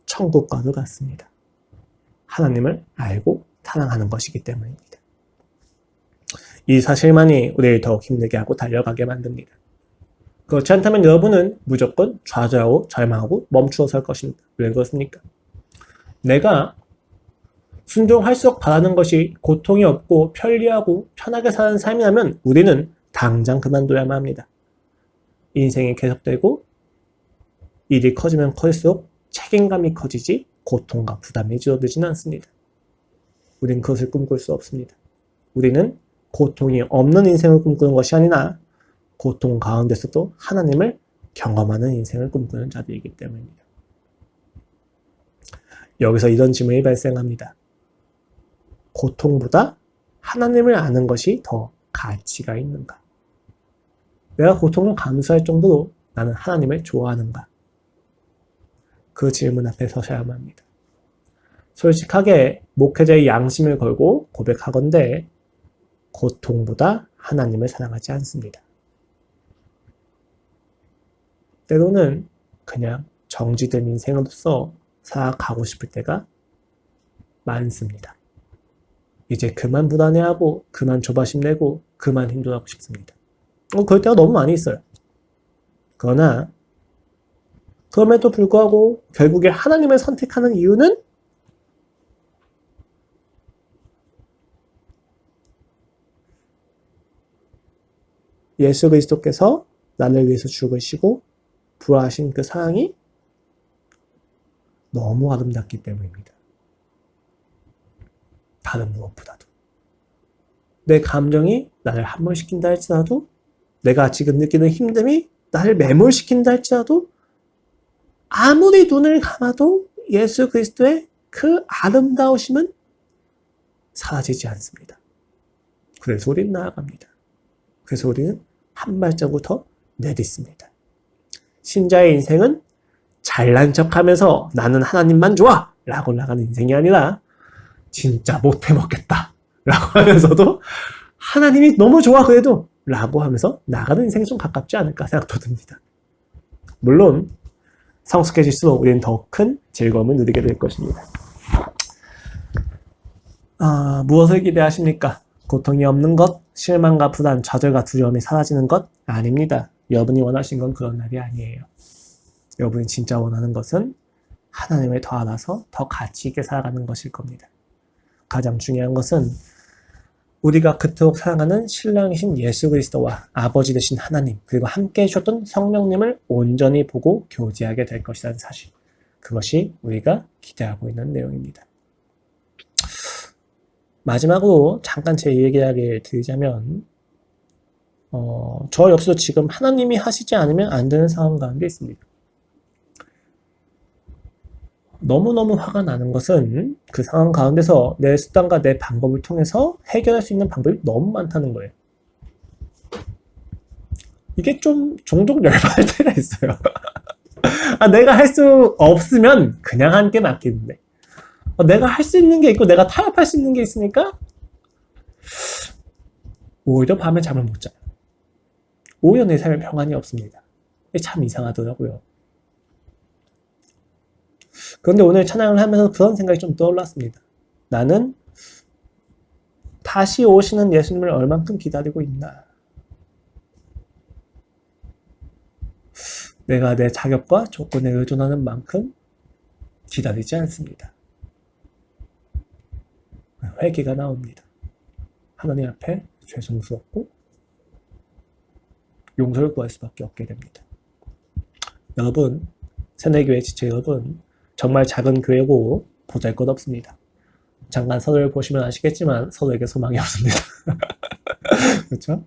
천국과도 같습니다. 하나님을 알고 사랑하는 것이기 때문입니다. 이 사실만이 우리를 더욱 힘들게 하고 달려가게 만듭니다. 그렇지 않다면 여러분은 무조건 좌절하고 절망하고 멈추어 설 것입니다. 왜 그렇습니까? 내가 순종할수록 바라는 것이 고통이 없고 편리하고 편하게 사는 삶이라면 우리는 당장 그만둬야만 합니다. 인생이 계속되고 일이 커지면 커질수록 책임감이 커지지 고통과 부담이 줄어들지는 않습니다. 우리는 그것을 꿈꿀 수 없습니다. 우리는 고통이 없는 인생을 꿈꾸는 것이 아니라 고통 가운데서도 하나님을 경험하는 인생을 꿈꾸는 자들이기 때문입니다. 여기서 이런 질문이 발생합니다. 고통보다 하나님을 아는 것이 더 가치가 있는가? 내가 고통을 감수할 정도로 나는 하나님을 좋아하는가? 그 질문 앞에 서셔야만 합니다. 솔직하게 목회자의 양심을 걸고 고백하건대 고통보다 하나님을 사랑하지 않습니다. 때로는 그냥 정지된 인생으로서 살아가고 싶을 때가 많습니다. 이제 그만 불안해하고 그만 조바심 내고 그만 힘들어하고 싶습니다. 그럴 때가 너무 많이 있어요. 그러나 그럼에도 불구하고 결국에 하나님을 선택하는 이유는 예수 그리스도께서 나를 위해서 죽으시고 부활하신 그 사랑이 너무 아름답기 때문입니다. 다른 무엇보다도. 내 감정이 나를 함몰시킨다 할지라도, 내가 지금 느끼는 힘듦이 나를 매몰시킨다 할지라도, 아무리 눈을 감아도 예수 그리스도의 그 아름다우심은 사라지지 않습니다. 그래서 우리는 나아갑니다. 그래서 우리는 한 발자국 더 내딛습니다. 신자의 인생은 잘난 척하면서 나는 하나님만 좋아! 라고 나가는 인생이 아니라 진짜 못해 먹겠다! 라고 하면서도 하나님이 너무 좋아 그래도! 라고 하면서 나가는 인생이 좀 가깝지 않을까 생각도 듭니다. 물론 성숙해질수록 우리는 더 큰 즐거움을 누리게 될 것입니다. 무엇을 기대하십니까? 고통이 없는 것, 실망과 불안, 좌절과 두려움이 사라지는 것? 아닙니다. 여러분이 원하신 건 그런 날이 아니에요. 여러분이 진짜 원하는 것은 하나님을 더 알아서 더 가치 있게 살아가는 것일 겁니다. 가장 중요한 것은 우리가 그토록 사랑하는 신랑이신 예수 그리스도와 아버지 되신 하나님, 그리고 함께 해주셨던 성령님을 온전히 보고 교제하게 될 것이라는 사실. 그것이 우리가 기대하고 있는 내용입니다. 마지막으로 잠깐 제 이야기를 드리자면 저 역시도 지금 하나님이 하시지 않으면 안 되는 상황 가운데 있습니다. 너무너무 화가 나는 것은 그 상황 가운데서 내 수단과 내 방법을 통해서 해결할 수 있는 방법이 너무 많다는 거예요. 이게 좀 종종 열받을 때가 있어요. 내가 할 수 없으면 그냥 한 게 낫겠는데 내가 할 수 있는 게 있고 내가 타협할 수 있는 게 있으니까 오히려 밤에 잠을 못 자요. 오히려 내 삶에 평안이 없습니다. 참 이상하더라고요. 그런데 오늘 찬양을 하면서 그런 생각이 좀 떠올랐습니다. 나는 다시 오시는 예수님을 얼만큼 기다리고 있나? 내가 내 자격과 조건에 의존하는 만큼 기다리지 않습니다. 회개가 나옵니다. 하나님 앞에 죄송스럽고 용서를 구할 수밖에 없게 됩니다. 여러분, 새내교회 지체 여러분, 정말 작은 교회고 보잘것없습니다. 잠깐 서로를 보시면 아시겠지만 서로에게 소망이 없습니다. 그렇죠?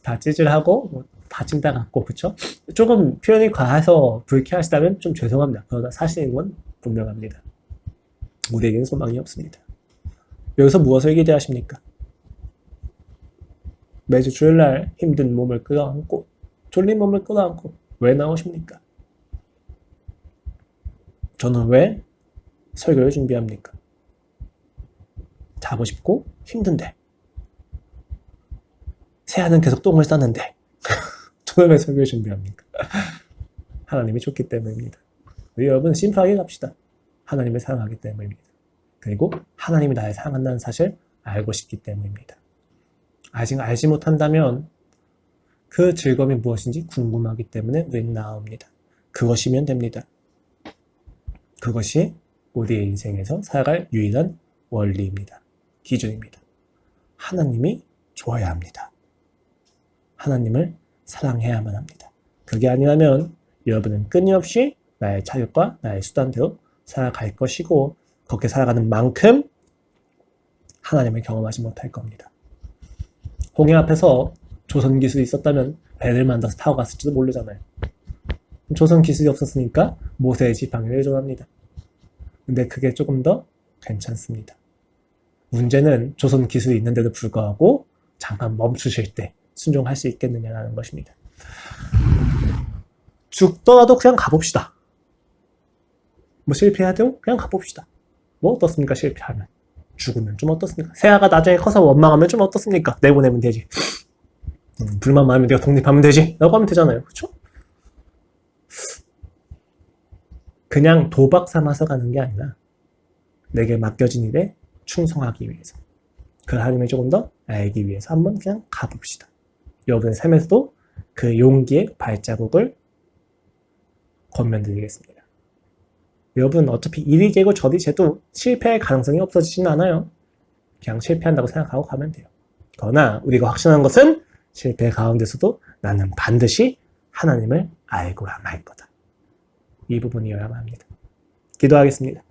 다 찌질하고 다 찡다 같고 그렇죠? 조금 표현이 과해서 불쾌하시다면 좀 죄송합니다. 그러나 사실인 건 분명합니다. 우리에게는 소망이 없습니다. 여기서 무엇을 기대하십니까? 매주 주일날 힘든 몸을 끌어안고 졸린 몸을 끌어안고 왜 나오십니까? 저는 왜 설교를 준비합니까? 자고 싶고 힘든데 새하는 계속 똥을 싸는데 저는 왜 설교를 준비합니까? 하나님이 좋기 때문입니다. 우리 여러분 심플하게 갑시다. 하나님을 사랑하기 때문입니다. 그리고 하나님이 나를 사랑한다는 사실 알고 싶기 때문입니다. 아직 알지 못한다면 그 즐거움이 무엇인지 궁금하기 때문에 우리는 나옵니다. 그것이면 됩니다. 그것이 우리의 인생에서 살아갈 유일한 원리입니다. 기준입니다. 하나님이 좋아야 합니다. 하나님을 사랑해야만 합니다. 그게 아니라면 여러분은 끊임없이 나의 자격과 나의 수단대로 살아갈 것이고 그렇게 살아가는 만큼 하나님을 경험하지 못할 겁니다. 홍해 앞에서 조선 기술이 있었다면 배를 만들어서 타고 갔을지도 모르잖아요. 조선 기술이 없었으니까 모세의 지팡이를 의존합니다. 근데 그게 조금 더 괜찮습니다. 문제는 조선 기술이 있는데도 불구하고 잠깐 멈추실 때 순종할 수 있겠느냐라는 것입니다. 죽더라도 그냥 가봅시다. 뭐 실패해도 그냥 가봅시다. 뭐 어떻습니까? 실패하면. 죽으면 좀 어떻습니까? 세아가 나중에 커서 원망하면 좀 어떻습니까? 내보내면 되지. 불만 많으면 내가 독립하면 되지. 라고 하면 되잖아요. 그쵸? 그냥 도박 삼아서 가는 게 아니라 내게 맡겨진 일에 충성하기 위해서 그 하나님을 조금 더 알기 위해서 한번 그냥 가봅시다. 여러분의 삶에서도 그 용기의 발자국을 권면드리겠습니다. 여러분 어차피 이리 재고 저리 재도 실패할 가능성이 없어지진 않아요. 그냥 실패한다고 생각하고 가면 돼요. 그러나 우리가 확신하는 것은 실패 가운데서도 나는 반드시 하나님을 알고야 말 거다. 이 부분이어야만 합니다. 기도하겠습니다.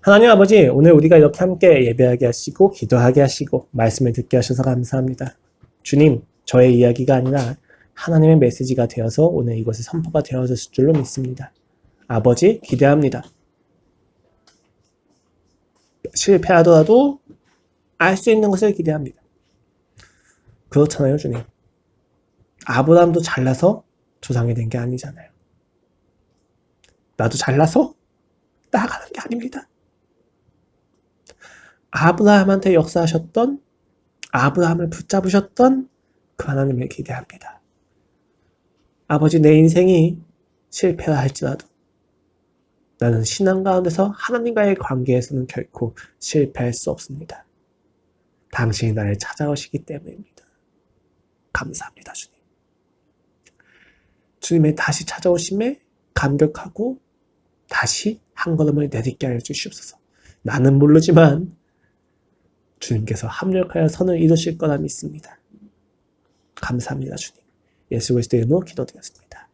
하나님 아버지, 오늘 우리가 이렇게 함께 예배하게 하시고 기도하게 하시고 말씀을 듣게 하셔서 감사합니다. 주님, 저의 이야기가 아니라 하나님의 메시지가 되어서 오늘 이곳에 선포가 되어졌을 줄로 믿습니다. 아버지, 기대합니다. 실패하더라도 알 수 있는 것을 기대합니다. 그렇잖아요, 주님. 아브라함도 잘나서 조상이 된 게 아니잖아요. 나도 잘나서 나아가는 게 아닙니다. 아브라함한테 역사하셨던, 아브라함을 붙잡으셨던 그 하나님을 기대합니다. 아버지, 내 인생이 실패라 할지라도 나는 신앙 가운데서 하나님과의 관계에서는 결코 실패할 수 없습니다. 당신이 나를 찾아오시기 때문입니다. 감사합니다, 주님. 주님의 다시 찾아오심에 감격하고 다시 한 걸음을 내딛게 하여 주시옵소서. 나는 모르지만 주님께서 합력하여 선을 이루실 거라 믿습니다. 감사합니다, 주님. 예수 그리스도의 이름으로 기도드렸습니다.